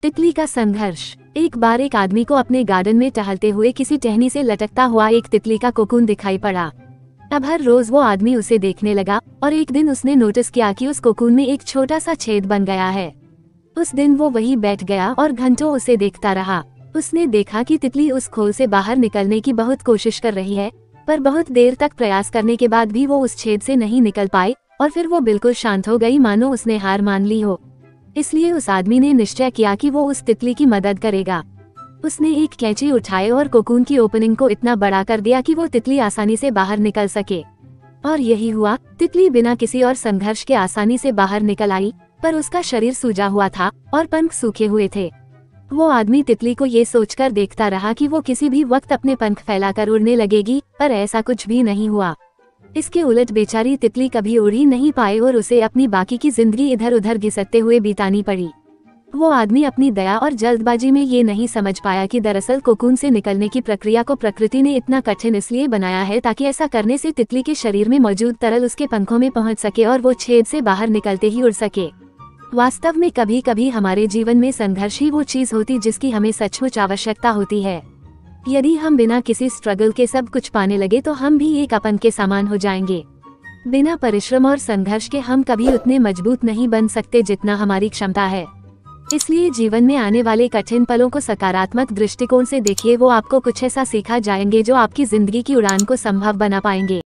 तितली का संघर्ष। एक बार एक आदमी को अपने गार्डन में टहलते हुए किसी टहनी से लटकता हुआ एक तितली का कोकून दिखाई पड़ा। अब हर रोज वो आदमी उसे देखने लगा और एक दिन उसने नोटिस किया कि उस कोकून में एक छोटा सा छेद बन गया है। उस दिन वो वहीं बैठ गया और घंटों उसे देखता रहा। उसने देखा कि तितली उस खोल से बाहर निकलने की बहुत कोशिश कर रही है, पर बहुत देर तक प्रयास करने के बाद भी वो उस छेद से नहीं निकल पाई और फिर वो बिल्कुल शांत हो गई, मानो उसने हार मान ली हो। इसलिए उस आदमी ने निश्चय किया कि वो उस तितली की मदद करेगा। उसने एक कैंची उठाई और कोकून की ओपनिंग को इतना बड़ा कर दिया कि वो तितली आसानी से बाहर निकल सके। और यही हुआ। तितली बिना किसी और संघर्ष के आसानी से बाहर निकल आई, पर उसका शरीर सूजा हुआ था और पंख सूखे हुए थे। वो आदमी तितली को ये सोचकर देखता रहा कि वो किसी भी वक्त अपने पंख फैलाकर उड़ने लगेगी, पर ऐसा कुछ भी नहीं हुआ। इसके उलट बेचारी तितली कभी उड़ ही नहीं पाई और उसे अपनी बाकी की जिंदगी इधर उधर घिसकते हुए बितानी पड़ी। वो आदमी अपनी दया और जल्दबाजी में ये नहीं समझ पाया कि दरअसल कोकून से निकलने की प्रक्रिया को प्रकृति ने इतना कठिन इसलिए बनाया है ताकि ऐसा करने से तितली के शरीर में मौजूद तरल उसके पंखों में पहुंच सके और वो छेद से बाहर निकलते ही उड़ सके। वास्तव में कभी कभी हमारे जीवन में संघर्ष ही वो चीज होती जिसकी हमें सचमुच आवश्यकता होती है। यदि हम बिना किसी स्ट्रगल के सब कुछ पाने लगे तो हम भी एक अपन के समान हो जाएंगे। बिना परिश्रम और संघर्ष के हम कभी उतने मजबूत नहीं बन सकते जितना हमारी क्षमता है। इसलिए जीवन में आने वाले कठिन पलों को सकारात्मक दृष्टिकोण से देखिए, वो आपको कुछ ऐसा सिखा जाएंगे जो आपकी जिंदगी की उड़ान को संभव बना पाएंगे।